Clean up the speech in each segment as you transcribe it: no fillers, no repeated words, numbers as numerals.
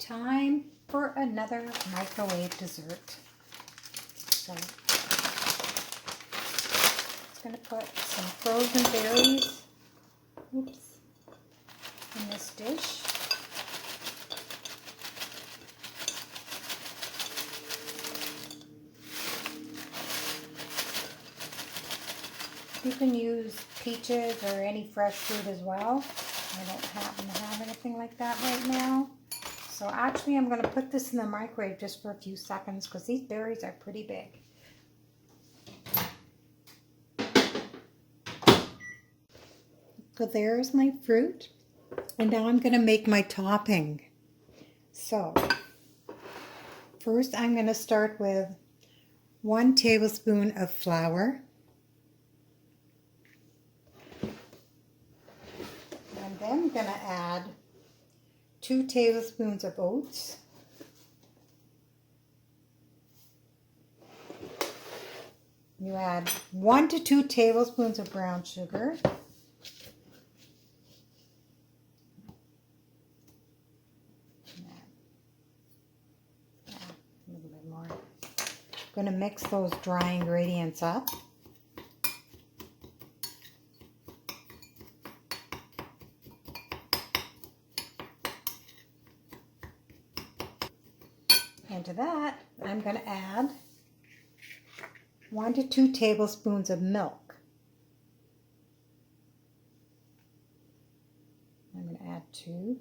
Time for another microwave dessert. So I'm going to put some frozen berries, in this dish. You can use peaches or any fresh fruit as well. I don't happen to have anything like that right now. So actually I'm going to put this in the microwave just for a few seconds because these berries are pretty big. So there's my fruit. And now I'm going to make my topping. So first I'm going to start with 1 tablespoon of flour. And then I'm going to add 2 tablespoons of oats. You add 1 to 2 tablespoons of brown sugar. A little bit more. I'm going to mix those dry ingredients up. And to that, I'm going to add 1 to 2 tablespoons of milk. I'm going to add 2.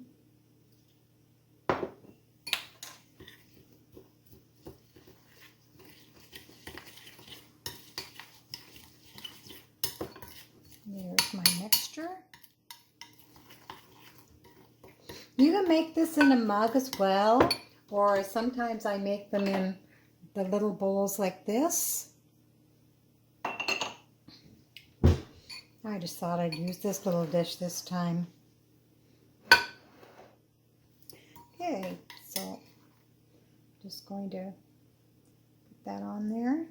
There's my mixture. You can make this in a mug as well, or sometimes I make them in the little bowls like this. I just thought I'd use this little dish this time. Okay, so just going to put that on there.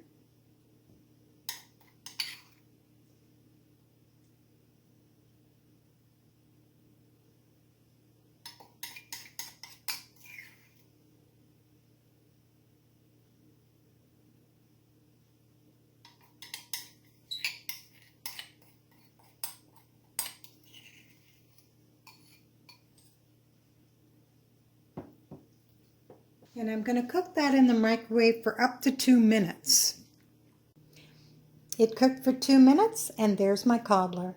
And I'm going to cook that in the microwave for up to 2 minutes. It cooked for 2 minutes, and there's my cobbler.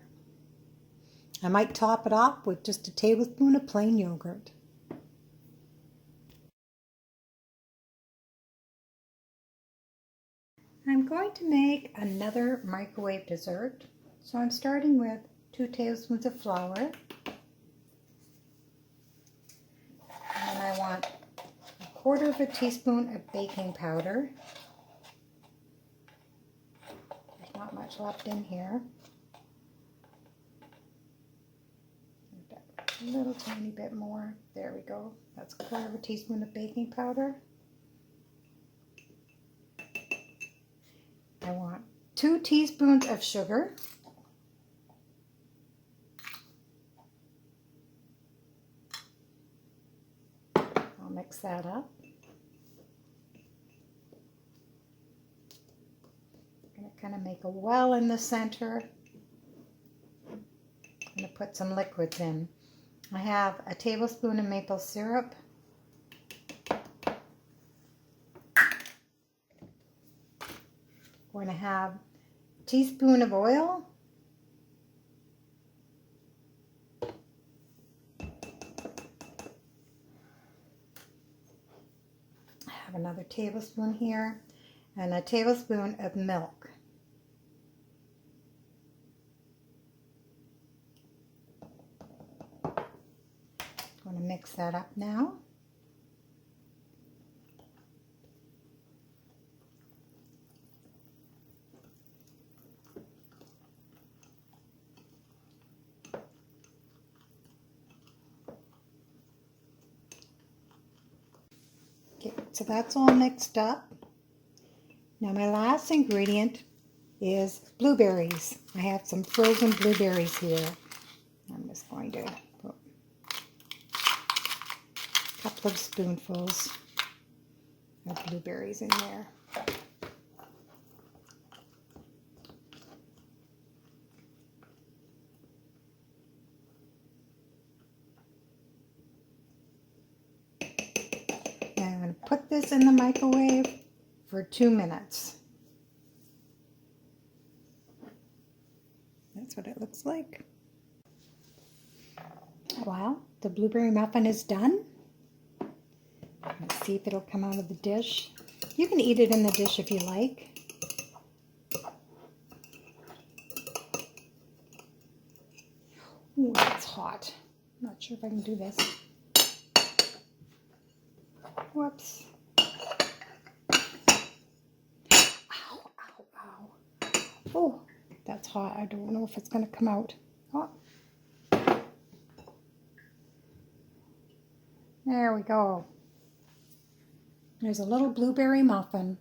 I might top it off with just a tablespoon of plain yogurt. I'm going to make another microwave dessert. So I'm starting with 2 tablespoons of flour. And I want 1/4 teaspoon of baking powder. There's not much left in here. A little tiny bit more. There we go. That's 1/4 teaspoon of baking powder. I want 2 teaspoons of sugar. I'll mix that up. I'm going to kind of make a well in the center. I'm going to put some liquids in. I have a tablespoon of maple syrup. Going to have a teaspoon of oil. I have another tablespoon here and a tablespoon of milk. I'm going to mix that up now. Okay, so that's all mixed up. Now my last ingredient is blueberries. I have some frozen blueberries here. I'm just going to put a couple of spoonfuls of blueberries in there. And I'm going to put this in the microwave for 2 minutes. That's what it looks like. Well, the blueberry muffin is done. Let's see if it'll come out of the dish. You can eat it in the dish if you like. Ooh, that's hot. I'm not sure if I can do this. Whoops. Ow, ow, ow. Oh, that's hot. I don't know if it's going to come out. Oh. There we go. There's a little blueberry muffin.